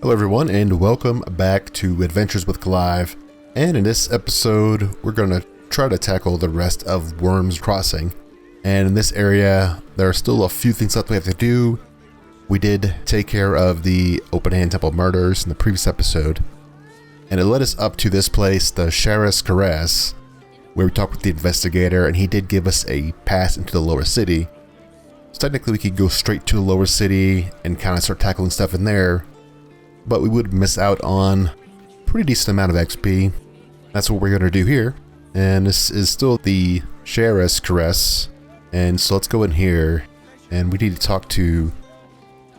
Hello everyone and welcome back to Adventures with Clive, and in this episode we're going to try to tackle the rest of Wyrm's Crossing. And in this area there are still a few things left we have to do. We did take care of the Open Hand Temple murders in the previous episode, and it led us up to this place, the Shara's Caress, where we talked with the investigator and he did give us a pass into the lower city. So technically we could go straight to the lower city and kind of start tackling stuff in there, but we would miss out on a pretty decent amount of XP. That's what we're going to do here. And this is still the Shara's Caress. And so let's go in here and we need to talk to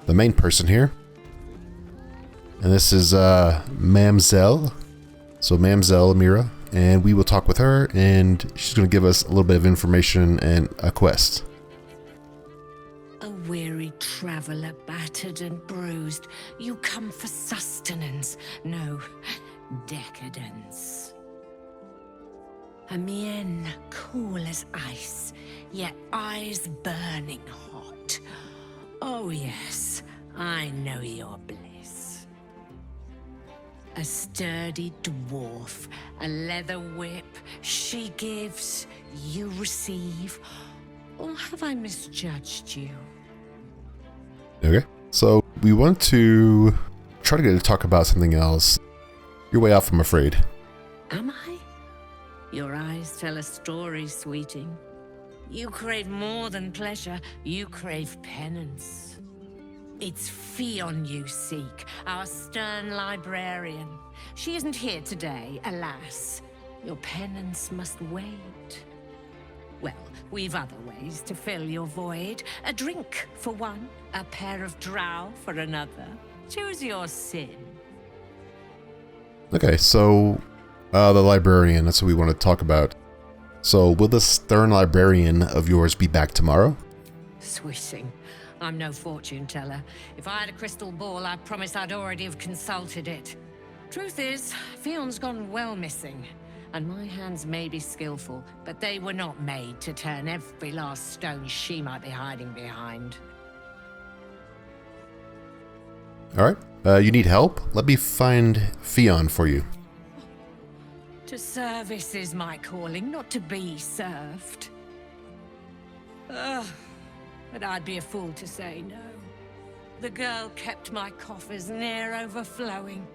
the main person here. And this is Mamzelle. So Mamzelle Amira. And we will talk with her and she's going to give us a little bit of information and a quest. A weary traveller, battered and bruised, you come for sustenance, no, decadence. A mien cool as ice, yet eyes burning hot. Oh yes, I know your bliss. A sturdy dwarf, a leather whip, she gives, you receive. Or have I misjudged you? Okay, so we want to try to get to talk about something else. You're way off, I'm afraid. Am I? Your eyes tell a story, sweeting. You crave more than pleasure, you crave penance. It's Ffion you seek, our stern librarian. She isn't here today, alas. Your penance must wait. Well, we've other ways to fill your void. A drink for one, a pair of drow for another. Choose your sin. Okay, so the librarian, that's what we want to talk about. So will the stern librarian of yours be back tomorrow? Sweeting, I'm no fortune teller. If I had a crystal ball, I promise I'd already have consulted it. Truth is, Fion's gone well missing. And my hands may be skillful, but they were not made to turn every last stone she might be hiding behind. Alright, you need help? Let me find Ffion for you. To service is my calling, not to be served. Ugh, but I'd be a fool to say no. The girl kept my coffers near overflowing.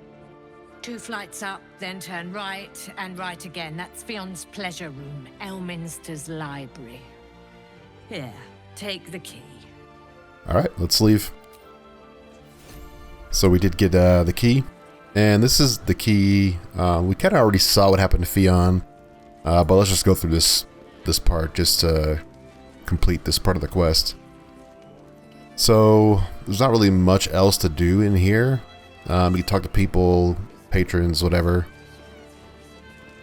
2 flights up, then turn right, and right again. That's Fion's pleasure room, Elminster's library. Here, take the key. Alright, let's leave. So we did get the key. And this is the key. We kind of already saw what happened to Ffion. But let's just go through this part just to complete this part of the quest. So there's not really much else to do in here. You can talk to people, patrons, whatever.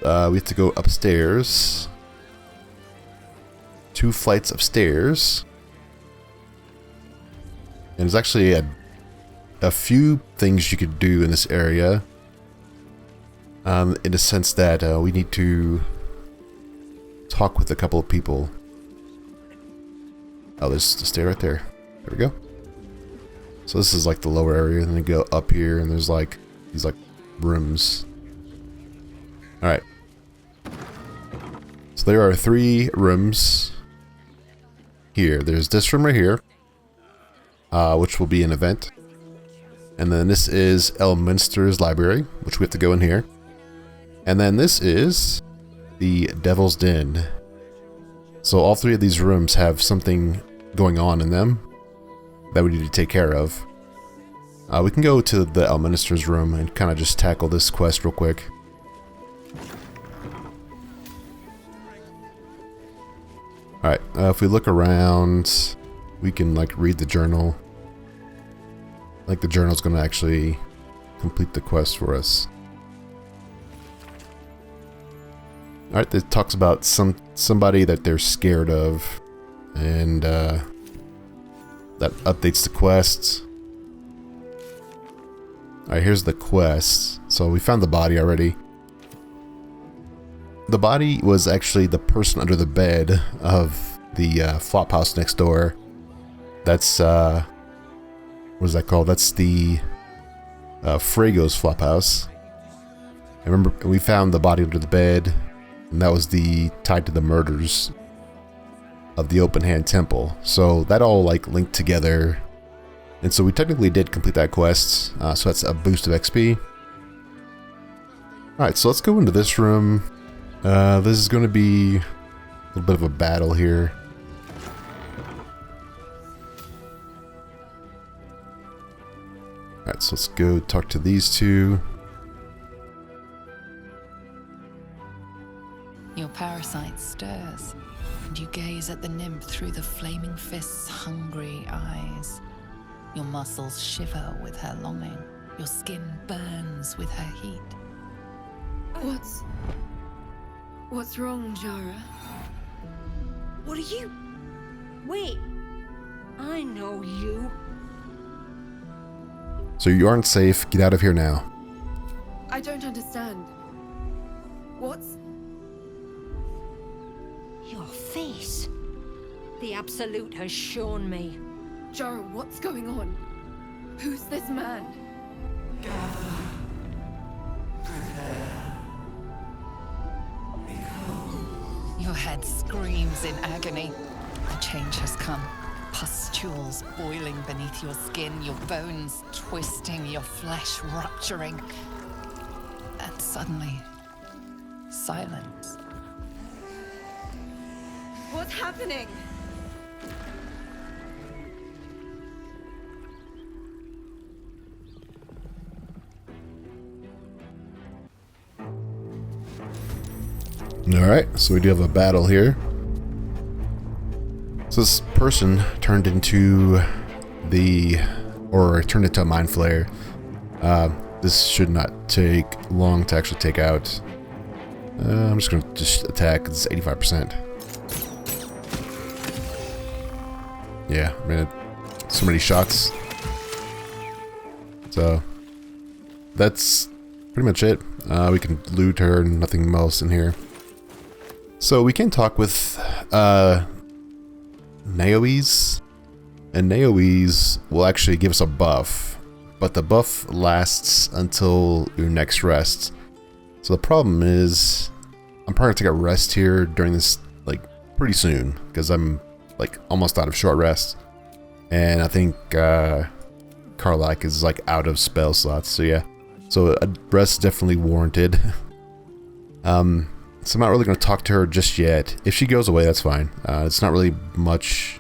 We have to go upstairs. 2 flights of stairs. And there's actually a few things you could do in this area. In the sense that we need to talk with a couple of people. Oh, there's the stair right there. There we go. So this is like the lower area, and then you go up here, and there's like these like rooms. Alright. So there are 3 rooms here. There's this room right here, which will be an event. And then this is Elminster's library, which we have to go in here. And then this is the Devil's Den. So all 3 of these rooms have something going on in them that we need to take care of. We can go to the Elminster's room and kind of just tackle this quest real quick. Alright, if we look around, we can like read the journal. Like the journal's going to actually complete the quest for us. Alright, it talks about somebody that they're scared of, and that updates the quest. Alright, here's the quest. So we found the body already. The body was actually the person under the bed of the flop house next door. That's what is that called? That's the Frago's flop house. I remember we found the body under the bed, and that was tied to the murders of the Open Hand Temple. So that all like linked together, and so we technically did complete that quest. So that's a boost of XP. All right, so let's go into this room. This is going to be a little bit of a battle here. All right, so let's go talk to these two. Your parasite stirs, and you gaze at the nymph through the flaming fist's hungry eyes. Your muscles shiver with her longing. Your skin burns with her heat. What's wrong, Jara? What are you? Wait, I know you. So you aren't safe. Get out of here now. I don't understand. What's... Your face. The Absolute has shown me. Jara, what's going on? Who's this man? Your head screams in agony. The change has come. Pustules boiling beneath your skin, your bones twisting, your flesh rupturing. And suddenly, silence. What's happening? Alright, so we do have a battle here. So this person turned into a mind flare. This should not take long to actually take out. I'm just going to attack. It's 85%. Yeah, I mean, so many shots. So that's pretty much it. We can loot her and nothing else in here. So we can talk with Naoise, and Naoise will actually give us a buff, but the buff lasts until your next rest. So the problem is, I'm probably gonna take a rest here during this, like, pretty soon, because I'm like almost out of short rest, and I think Karlach is like out of spell slots. So yeah, so a rest is definitely warranted. So I'm not really going to talk to her just yet. If she goes away, that's fine. It's not really much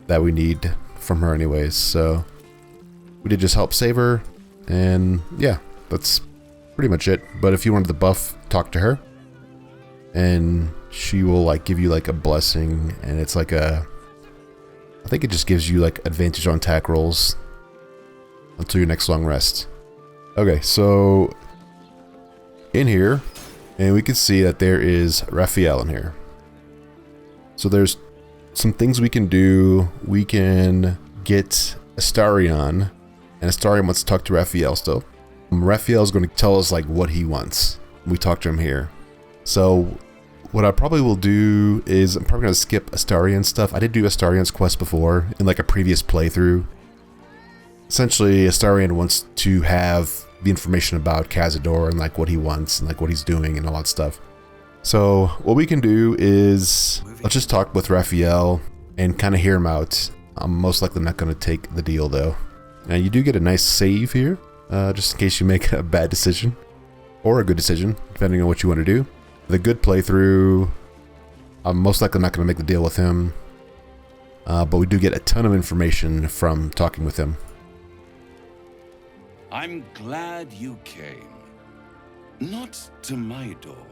that we need from her anyways. So we did just help save her. And yeah, that's pretty much it. But if you wanted the buff, talk to her. And she will like give you like a blessing. And it's like I think it just gives you like advantage on attack rolls until your next long rest. Okay, so in here, and we can see that there is Raphael in here. So there's some things we can do. We can get Astarion, and Astarion wants to talk to Raphael still. Raphael is going to tell us like what he wants. We talk to him here. So what I probably will do is I'm probably going to skip Astarion stuff. I did do Astarion's quest before in like a previous playthrough. Essentially, Astarion wants to have the information about Cazador and like what he wants and like what he's doing and all that stuff. So what we can do is let's just talk with Raphael and kind of hear him out. I'm most likely not going to take the deal though. And you do get a nice save here, just in case you make a bad decision or a good decision, depending on what you want to do. The good playthrough, I'm most likely not going to make the deal with him, but we do get a ton of information from talking with him. I'm glad you came. Not to my door,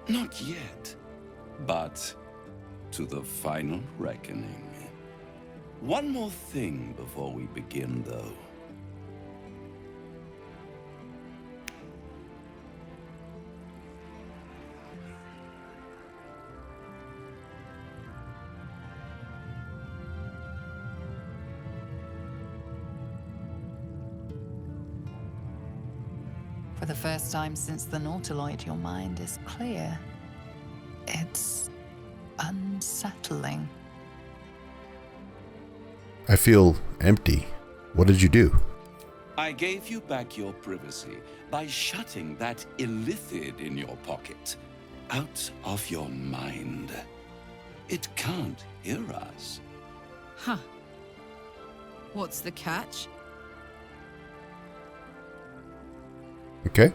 not yet, but to the final reckoning. One more thing before we begin, though. For the first time since the Nautiloid, your mind is clear. It's unsettling. I feel empty. What did you do? I gave you back your privacy by shutting that illithid in your pocket out of your mind. It can't hear us. Huh. What's the catch? Okay.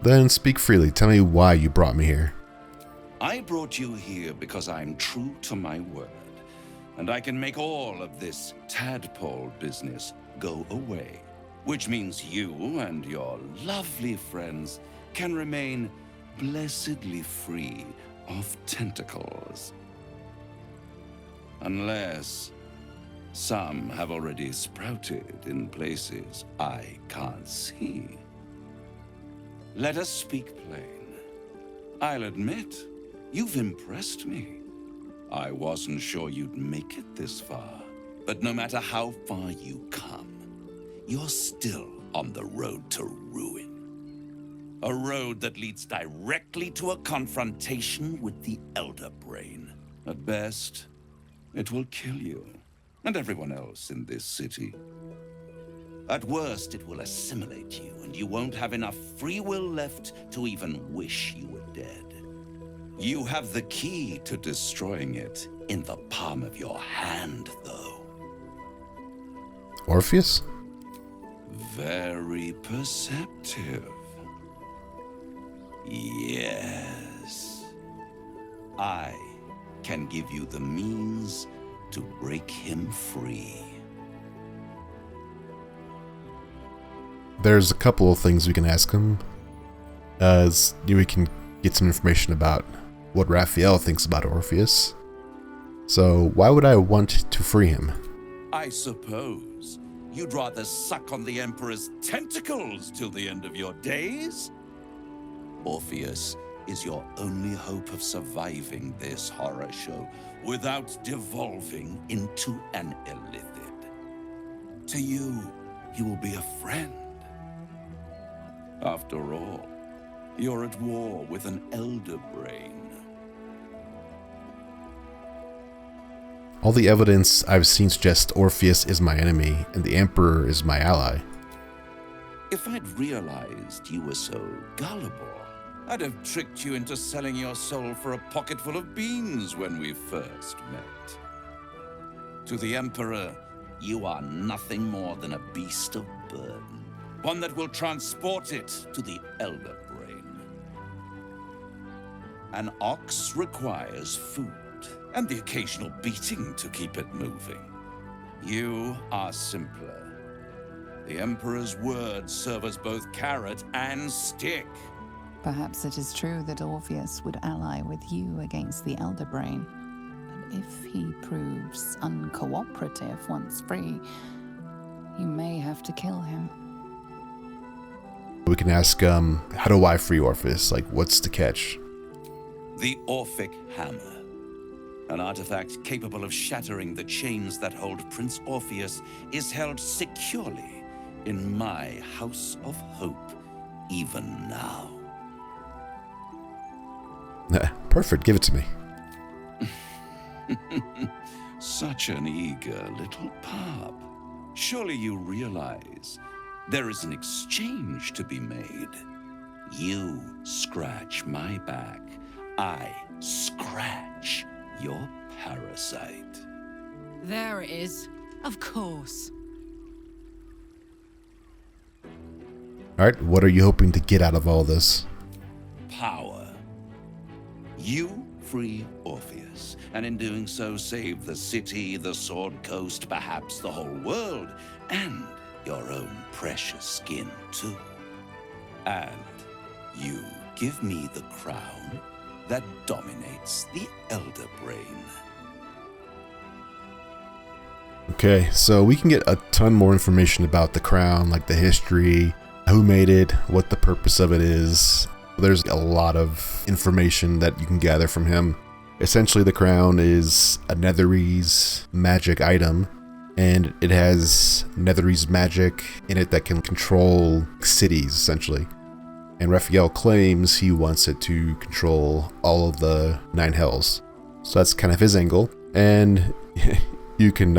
Then speak freely. Tell me why you brought me here. I brought you here because I'm true to my word, and I can make all of this tadpole business go away, which means you and your lovely friends can remain blessedly free of tentacles. Unless some have already sprouted in places I can't see. Let us speak plain. I'll admit, you've impressed me. I wasn't sure you'd make it this far, but no matter how far you come, you're still on the road to ruin. A road that leads directly to a confrontation with the Elder Brain. At best, it will kill you and everyone else in this city. At worst, it will assimilate you, and you won't have enough free will left to even wish you were dead. You have the key to destroying it in the palm of your hand, though. Orpheus? Very perceptive. Yes. I can give you the means to break him free. There's a couple of things we can ask him. We can get some information about what Raphael thinks about Orpheus. So why would I want to free him? I suppose you'd rather suck on the Emperor's tentacles till the end of your days? Orpheus is your only hope of surviving this horror show without devolving into an illithid. To you, he will be a friend. After all, you're at war with an Elder Brain. All the evidence I've seen suggests Orpheus is my enemy and the Emperor is my ally. If I'd realized you were so gullible, I'd have tricked you into selling your soul for a pocketful of beans when we first met. To the Emperor, you are nothing more than a beast of burden, one that will transport it to the Elder Brain. An ox requires food and the occasional beating to keep it moving. You are simpler. The Emperor's words serve as both carrot and stick. Perhaps it is true that Orpheus would ally with you against the Elder Brain. But if he proves uncooperative once free, you may have to kill him. We can ask, how do I free Orpheus? Like, what's the catch? The Orphic Hammer. An artifact capable of shattering the chains that hold Prince Orpheus is held securely in my House of Hope, even now. Perfect, give it to me. Such an eager little pup. Surely you realize there is an exchange to be made. You scratch my back, I scratch your parasite. There it is. Of course. Alright, what are you hoping to get out of all this? Power. You free Orpheus, and in doing so save the city, the Sword Coast, perhaps the whole world, and your own precious skin too. And you give me the crown that dominates the Elder Brain. Okay, so we can get a ton more information about the crown, like the history, who made it, what the purpose of it is. There's a lot of information that you can gather from him. Essentially, the crown is a Netherese magic item, and it has Netherese magic in it that can control cities, essentially. And Raphael claims he wants it to control all of the 9 hells. So that's kind of his angle. And you can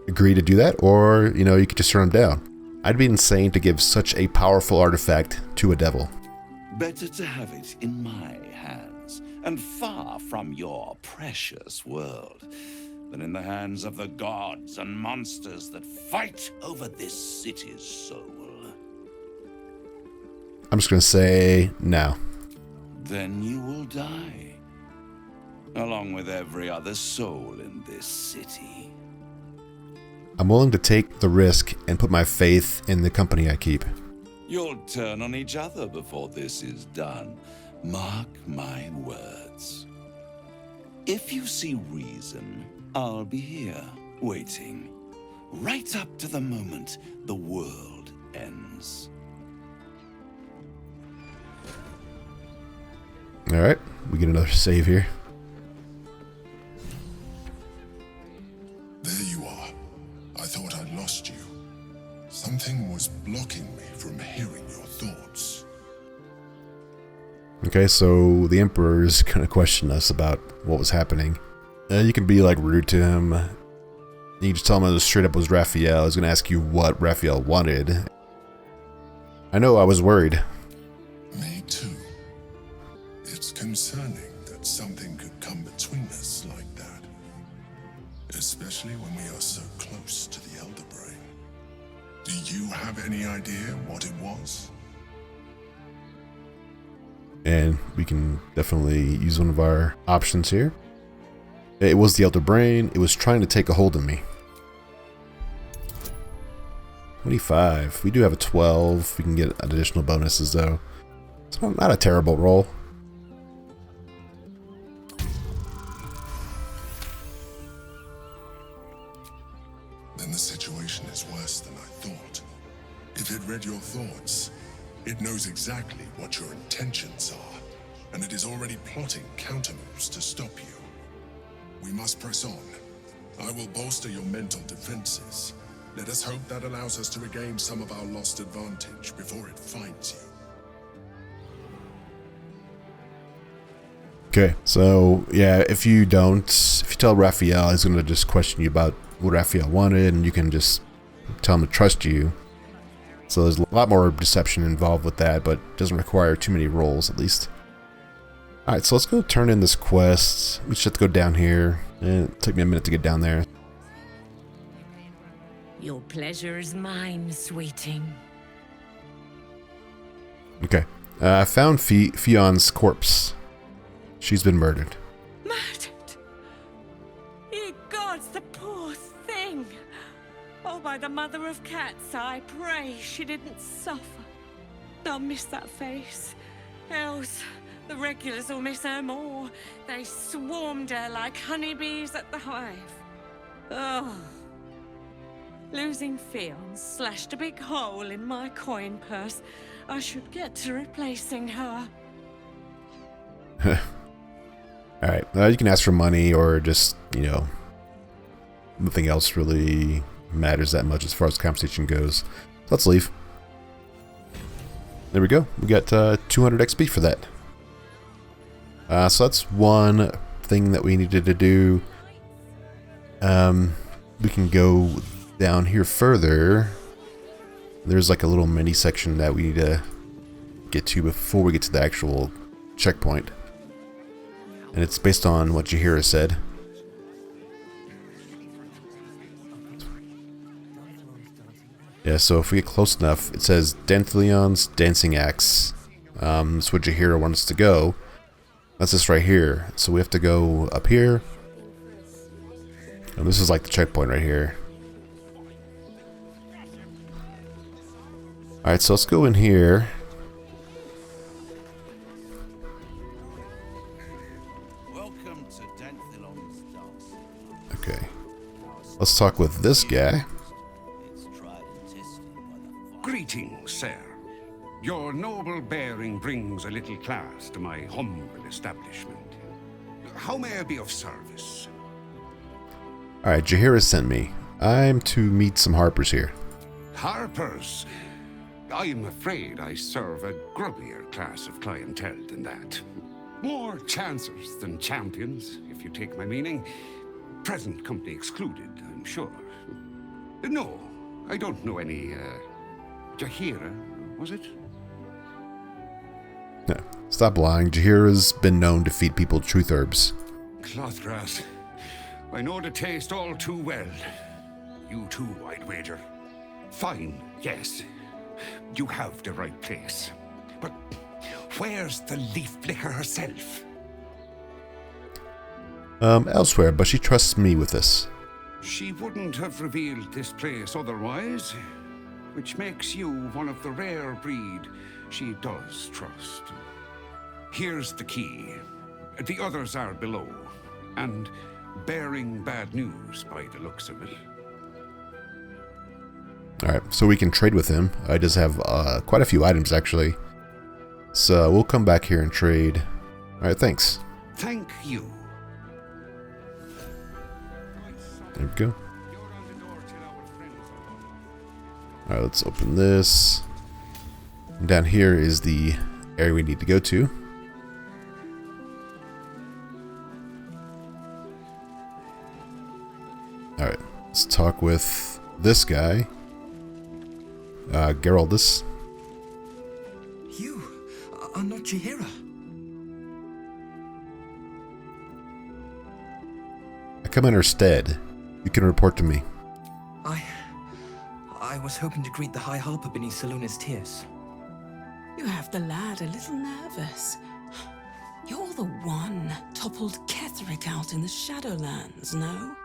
agree to do that, or, you could just turn him down. I'd be insane to give such a powerful artifact to a devil. Better to have it in my hands, and far from your precious world, than in the hands of the gods and monsters that fight over this city's soul. I'm just gonna say no. Then you will die, along with every other soul in this city. I'm willing to take the risk and put my faith in the company I keep. You'll turn on each other before this is done. Mark my words. If you see reason, I'll be here, waiting, right up to the moment the world ends. Alright, we get another save here. There you are. I thought I'd lost you. Something was blocking me from hearing your thoughts. Okay, so the Emperor's gonna question us about what was happening. You can be like rude to him. You can just tell him it was straight up was Raphael. He's gonna ask you what Raphael wanted. I know I was worried. Me too. It's concerning that something could come between us like that. Especially when we are so close to the Elder Brain. Do you have any idea what it was? And we can definitely use one of our options here. It was the Elder Brain. It was trying to take a hold of me. 25. We do have a 12. We can get additional bonuses though. It's not a terrible roll. Then the situation is worse than I thought. If it read your thoughts, it knows exactly what your intentions are, and it is already plotting countermoves to stop you. We must press on. I will bolster your mental defenses. Let us hope that allows us to regain some of our lost advantage before it finds you. Okay, so yeah, if you tell Raphael, he's gonna just question you about what Raphael wanted, and you can just tell him to trust you. So there's a lot more deception involved with that, but it doesn't require too many rolls, at least. Alright, so let's go turn in this quest. We just have to go down here. And it took me a minute to get down there. Your pleasure is mine, sweeting. Okay. I found Fion's corpse. She's been murdered. Murdered? Ye gods, the poor thing. Oh, by the mother of cats, I pray she didn't suffer. I'll miss that face. Else, the regulars will miss her more. They swarmed her like honeybees at the hive. Oh. Losing Ffions slashed a big hole in my coin purse. I should get to replacing her. Alright, you can ask for money or just, nothing else really matters that much as far as conversation goes. Let's leave. There we go. We got 200 XP for that. So that's one thing that we needed to do. We can go down here further. There's like a little mini section that we need to get to before we get to the actual checkpoint. And it's based on what Jaheira said. Yeah, so if we get close enough, it says Danthelion's Dancing Axe. That's where Jaheira wants us to go. That's this right here. So we have to go up here. And this is like the checkpoint right here. Alright, so let's go in here. Welcome to Danthelion's dance. Okay. Let's talk with this guy. It's tried and tested by the Greetings, sir. Your noble bearing brings a little class to my humble establishment. How may I be of service? Alright, Jaheira sent me. I'm to meet some Harpers here. Harpers? I'm afraid I serve a grubbier class of clientele than that. More chancers than champions, if you take my meaning. Present company excluded, I'm sure. No, I don't know any Jaheira, was it? No, stop lying. Jaheira's been known to feed people truth herbs. Clothgrass. I know the taste all too well. You too, I'd wager. Fine, yes. You have the right place. But where's the leaf flicker herself? Elsewhere, but she trusts me with this. She wouldn't have revealed this place otherwise, which makes you one of the rare breed she does trust. Here's the key. The others are below, and bearing bad news by the looks of it. Alright, so we can trade with him. I just have quite a few items, actually. So we'll come back here and trade. Alright, thanks. Thank you. There we go. Alright, let's open this. And down here is the area we need to go to. Alright, let's talk with this guy. Geraldus. You are not Jaheira. I come in her stead. You can report to me. I was hoping to greet the High Harper beneath Seluna's tears. You have the lad a little nervous. You're the one toppled Ketheric out in the Shadowlands, no?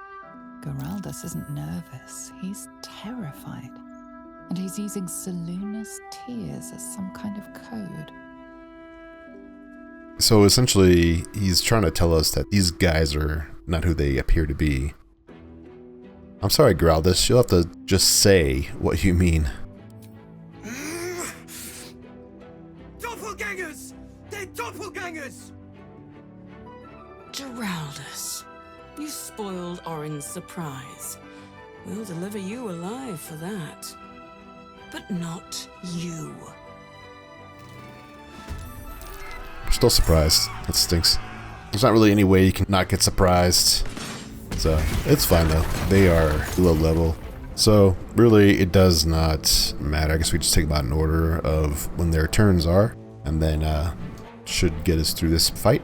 Geraldus isn't nervous. He's terrified. And he's using Seluna's tears as some kind of code. So essentially, he's trying to tell us that these guys are not who they appear to be. I'm sorry, Geraldus. You'll have to just say what you mean. Doppelgangers! They're doppelgangers! Geraldus, you spoiled Orin's surprise. We'll deliver you alive for that. But not you. I'm still surprised. That stinks. There's not really any way you can not get surprised. So, it's fine though. They are low level. So, really, it does not matter. I guess we just take them out in order of when their turns are. And then, should get us through this fight.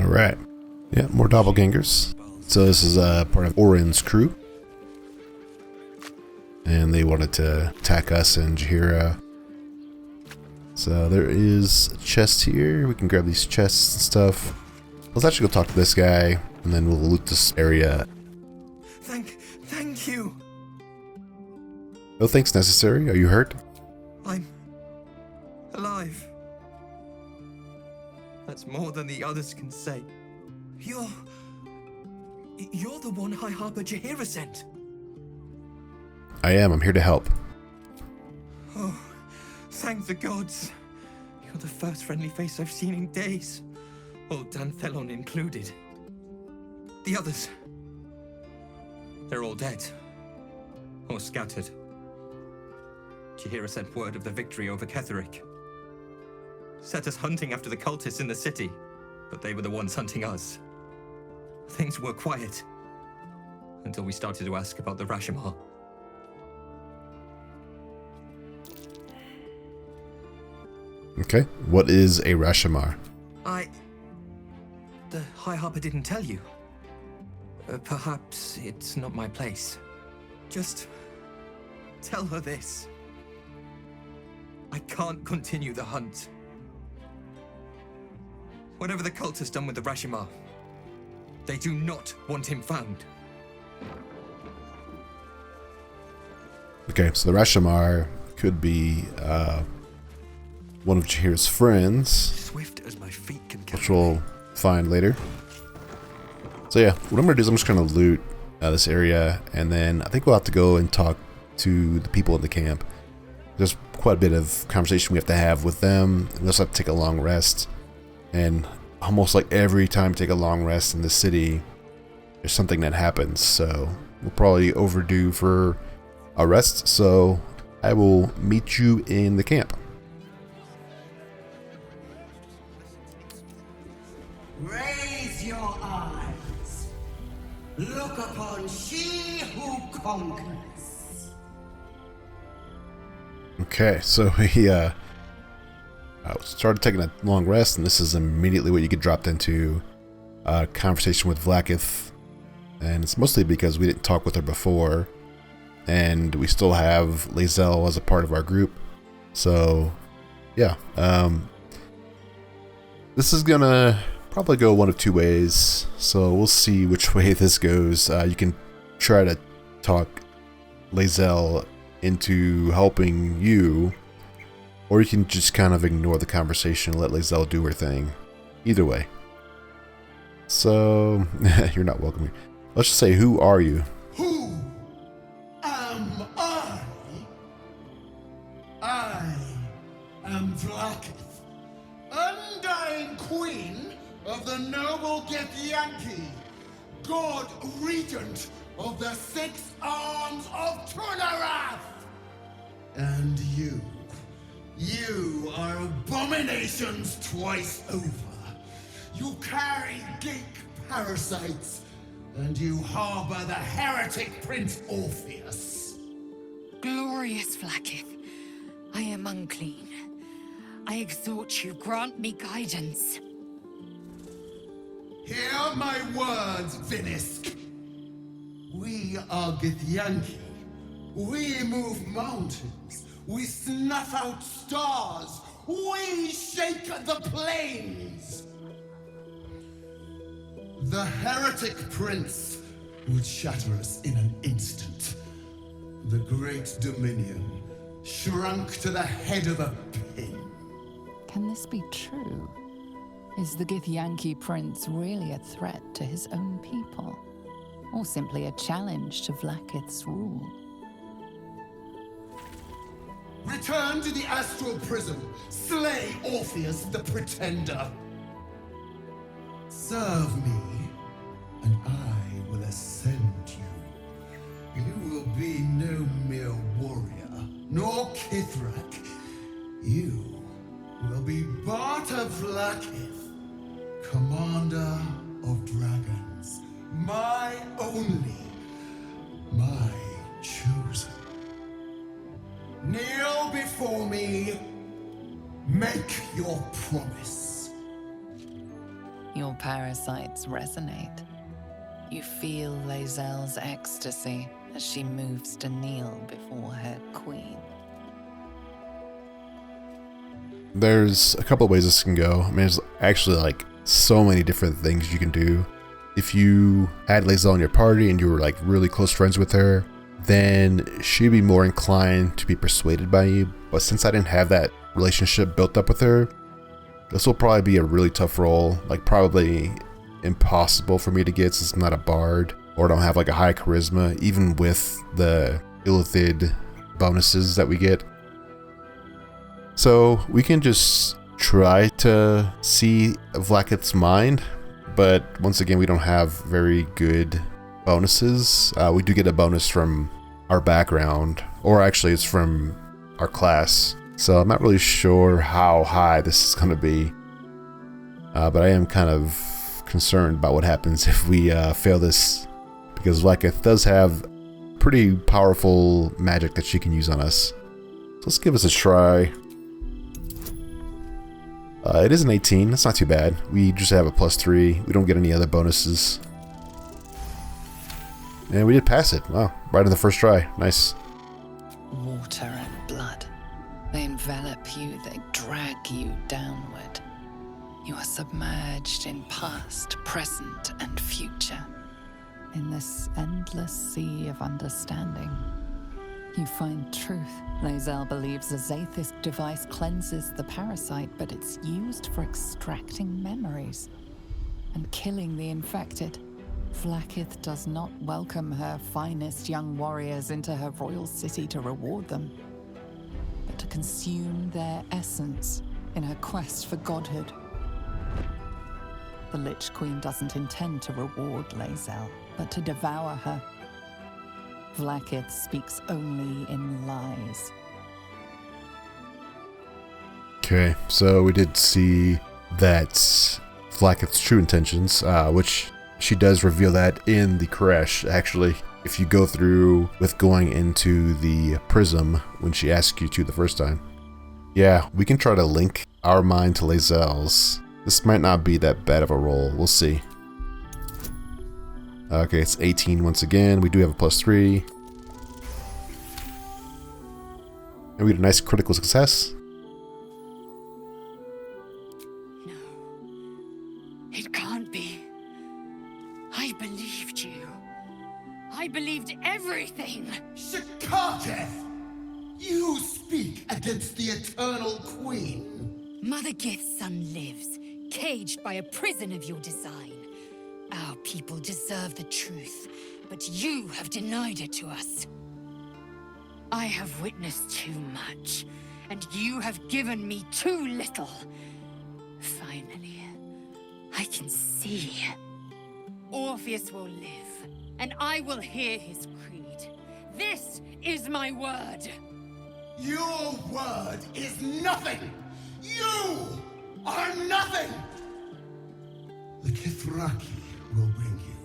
Alright. Yeah, more doppelgangers. So this is part of Orin's crew. And they wanted to attack us and Jaheira. So there is a chest here. We can grab these chests and stuff. Let's actually go talk to this guy, and then we'll loot this area. Thank you. No thanks necessary. Are you hurt? I'm alive. That's more than the others can say. You're You're the one High Harper Jaheira sent. I am. I'm here to help. Oh, thank the gods. You're the first friendly face I've seen in days. Old Danthelon included. The others. They're all dead. Or scattered. Jaheira sent word of the victory over Ketheric. Set us hunting after the cultists in the city, but they were the ones hunting us. Things were quiet. Until we started to ask about the Rashomar. Okay. What is a Rashomar? The High Harper didn't tell you. Perhaps it's not my place. Just tell her this. I can't continue the hunt. Whatever the cult has done with the Rashomar, they do not want him found. Okay, so the Rashomar could be one of Jaheira's friends, Swift as my feet can which we'll find later. So yeah, what I'm gonna do is I'm just gonna loot this area, and then I think we'll have to go and talk to the people in the camp. There's quite a bit of conversation we have to have with them. We also have to take a long rest, and almost like every time we take a long rest in the city, there's something that happens. So we're probably overdue for a rest. So I will meet you in the camp. Raise your eyes. Look upon she who conquers. Okay, so we started taking a long rest, and this is immediately what you get dropped into a conversation with Vlakith, and it's mostly because we didn't talk with her before, and we still have Lae'zel as a part of our group. So yeah, this is gonna probably go one of two ways, so we'll see which way this goes. You can try to talk Lae'zel into helping you, or you can just kind of ignore the conversation and let Lae'zel do her thing. Either way. So, you're not welcome here. Let's just say, who are you? Who am I? I am Vlakith, undying queen of the noble Githyanki, god regent of the 6 arms of Tullarath. And you are abominations twice over. You carry geek parasites, and you harbor the heretic Prince Orpheus. Glorious Vlakith, I am unclean. I exhort you, grant me guidance. Hear my words, Vinisk. We are Githyanki. We move mountains. We snuff out stars. We shake the plains. The heretic prince would shatter us in an instant. The great dominion shrunk to the head of a pin. Can this be true? Is the Githyanki prince really a threat to his own people? Or simply a challenge to Vlakith's rule? Return to the astral prism. Slay Orpheus the Pretender. Serve me, and I will ascend you. You will be no mere warrior, nor Kithrak. You will be Barta Vlakith, commander of dragons. My only, my chosen. Kneel before me. Make your promise. Your parasites resonate. You feel Lae'zel's ecstasy as she moves to kneel before her queen. There's a couple of ways this can go. I mean, there's actually like so many different things you can do. If you had Lae'zel in your party and you were like really close friends with her, then she'd be more inclined to be persuaded by you. But since I didn't have that relationship built up with her, this will probably be a really tough role. Like probably impossible for me to get since I'm not a bard or don't have like a high charisma, even with the illithid bonuses that we get. So we can just try to see Vlakith's mind, but once again, we don't have very good bonuses. We do get a bonus from our background, or actually it's from our class. So I'm not really sure how high this is going to be, but I am kind of concerned about what happens if we fail this, because Vlakith does have pretty powerful magic that she can use on us. So let's give us a try. It is an 18, that's not too bad. We just have a +3, we don't get any other bonuses. And we did pass it, wow, right in the first try, nice. Water and blood. They envelop you, they drag you downward. You are submerged in past, present, and future. In this endless sea of understanding, you find truth. Lae'zel believes a Zathist device cleanses the parasite, but it's used for extracting memories and killing the infected. Vlakith does not welcome her finest young warriors into her royal city to reward them, but to consume their essence in her quest for godhood. The Lich Queen doesn't intend to reward Lae'zel, but to devour her. Vlakith speaks only in lies. Okay, so we did see that Vlakith's true intentions, which she does reveal that in the crash, actually. If you go through with going into the prism when she asked you to the first time. Yeah, we can try to link our mind to Lae'zel's. This might not be that bad of a roll, we'll see. Okay, it's 18 once again. We do have a +3. And we get a nice critical success. No. It can't be. I believed you. I believed everything. Shakateth! You speak against the Eternal Queen. Mother Gith's son lives, caged by a prison of your design. Our people deserve the truth, but you have denied it to us. I have witnessed too much, and you have given me too little. Finally, I can see. Orpheus will live, and I will hear his creed. This is my word. Your word is nothing! You are nothing! The Kithraki will bring you.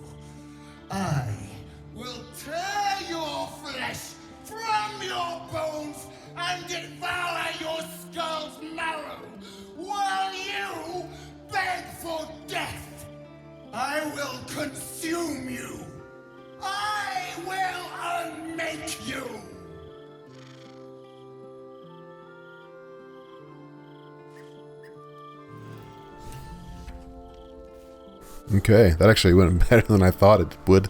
I will tear your flesh from your bones and devour your skull's marrow while you beg for death. I will consume you. I will unmake you. Okay, that actually went better than I thought it would.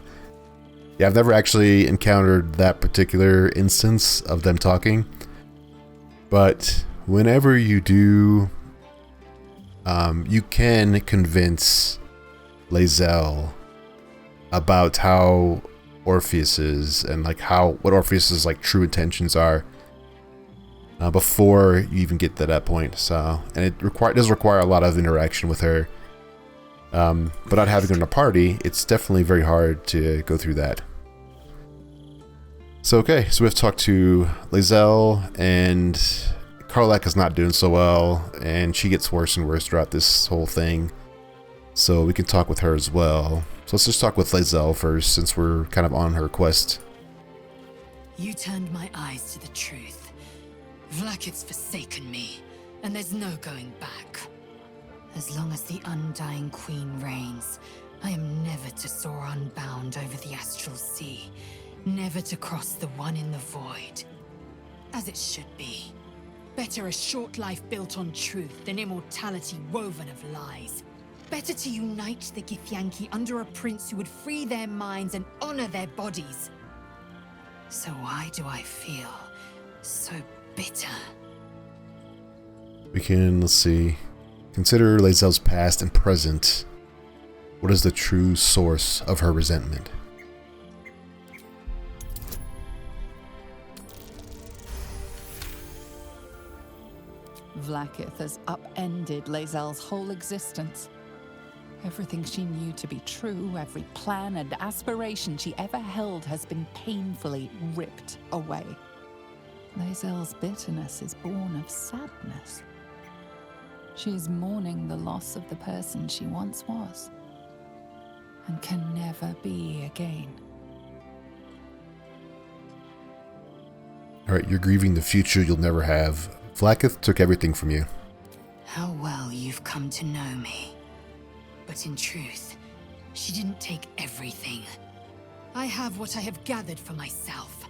Yeah, I've never actually encountered that particular instance of them talking. But whenever you do, you can convince Lae'zel about how Orpheus is and like what Orpheus's like true intentions are before you even get to that point. So, and it does require a lot of interaction with her. Without having her in a party, it's definitely very hard to go through that. So okay, so we have to talk to Lae'zel, and Karlach is not doing so well, and she gets worse and worse throughout this whole thing. So we can talk with her as well. So let's just talk with Lae'zel first, since we're kind of on her quest. You turned my eyes to the truth. Vlakith's forsaken me, and there's no going back. As long as the Undying Queen reigns, I am never to soar unbound over the astral sea, never to cross the one in the void. As it should be. Better a short life built on truth than immortality woven of lies. Better to unite the Githyanki under a prince who would free their minds and honor their bodies. So why do I feel so bitter? We can, let's see, consider Lae'zel's past and present. What is the true source of her resentment? Vlakith has upended Lae'zel's whole existence. Everything she knew to be true, every plan and aspiration she ever held has been painfully ripped away. Lae'zel's bitterness is born of sadness. She is mourning the loss of the person she once was, and can never be again. Alright, you're grieving the future you'll never have. Vlakith took everything from you. How well you've come to know me. But in truth, she didn't take everything. I have what I have gathered for myself.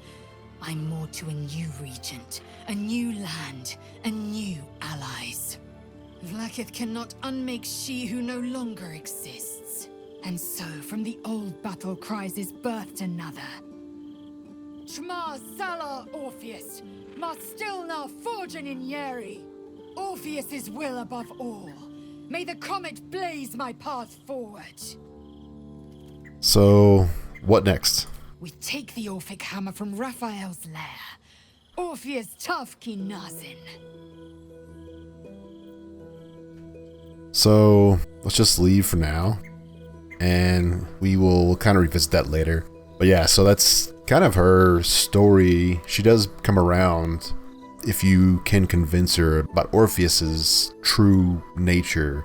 I'm more to a new regent, a new land, and new allies. Vlakith cannot unmake she who no longer exists. And so, from the old battle cries is birthed another. Shma Salar Orpheus, Ma Stilna Forgin in Yeri. Orpheus's will above all. May the comet blaze my path forward. So, what next? We take the Orphic hammer from Raphael's lair. Orpheus Tafki Nazin. So, let's just leave for now. And we'll kind of revisit that later. But yeah, so that's kind of her story. She does come around if you can convince her about Orpheus's true nature.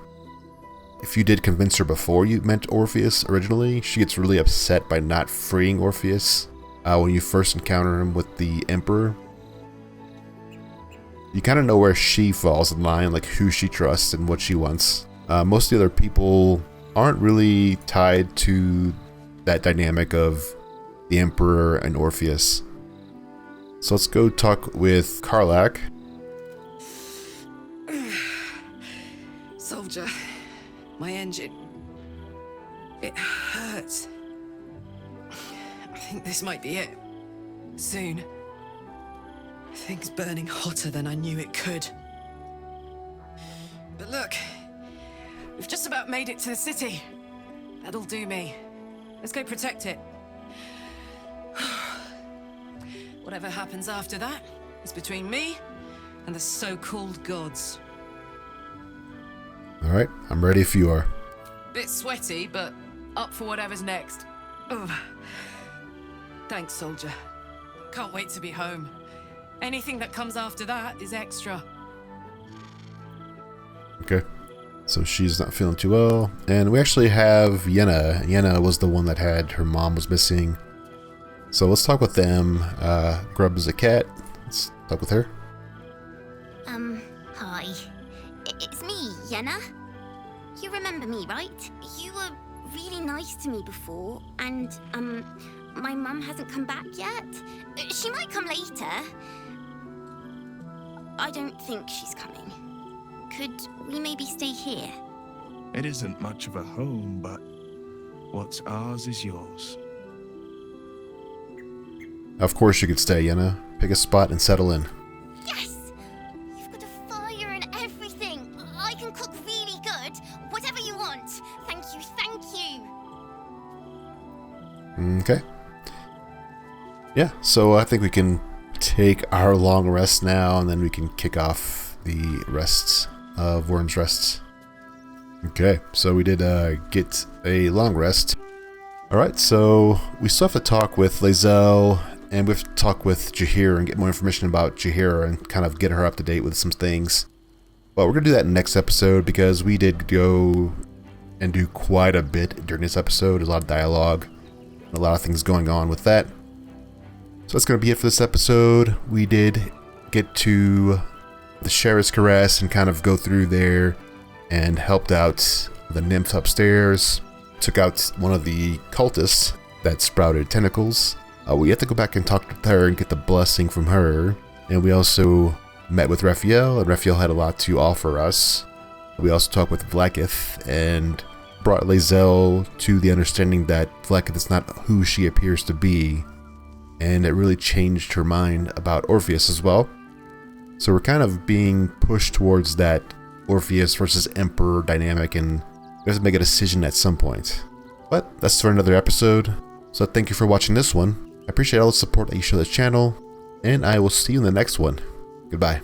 If you did convince her before you met Orpheus originally, she gets really upset by not freeing Orpheus when you first encounter him with the Emperor. You kind of know where she falls in line, like who she trusts and what she wants. Most of the other people aren't really tied to that dynamic of the Emperor and Orpheus. So let's go talk with Karlach. Soldier, my engine. It hurts. I think this might be it. Soon. Things burning hotter than I knew it could. But look, we've just about made it to the city. That'll do me. Let's go protect it. Whatever happens after that is between me and the so-called gods. Alright, I'm ready if you are. Bit sweaty, but up for whatever's next. Ugh. Thanks, soldier. Can't wait to be home. Anything that comes after that is extra. Okay. So she's not feeling too well. And we actually have Yenna. Yenna was the one that had her mom was missing. So let's talk with them. Grub is a cat. Let's talk with her. Hi. It's me, Yenna. You remember me, right? You were really nice to me before, and, my mum hasn't come back yet. She might come later. I don't think she's coming. Could we maybe stay here? It isn't much of a home, but what's ours is yours. Of course you could stay, Yenna. Pick a spot and settle in. Yes! You've got a fire and everything. I can cook really good. Whatever you want. Thank you, thank you. Okay. Yeah, so I think we can take our long rest now, and then we can kick off the rests of Wyrm's rests. Okay, so we did get a long rest. Alright, so we still have to talk with Lae'zel, and we have to talk with Jaheira and get more information about Jaheira and kind of get her up to date with some things. But we're going to do that in the next episode, because we did go and do quite a bit during this episode. There's a lot of dialogue, and a lot of things going on with that. So that's going to be it for this episode. We did get to the Sheriff's Caress and kind of go through there and helped out the nymph upstairs. Took out one of the cultists that sprouted tentacles. We have to go back and talk to her and get the blessing from her. And we also met with Raphael, and Raphael had a lot to offer us. We also talked with Vlakith and brought Lae'zel to the understanding that Vlakith is not who she appears to be. And it really changed her mind about Orpheus as well. So we're kind of being pushed towards that Orpheus versus Emperor dynamic, and You have to make a decision at some point. But that's for another episode. So thank you for watching this one. I appreciate all the support that you show the channel, and I will see you in the next one. Goodbye.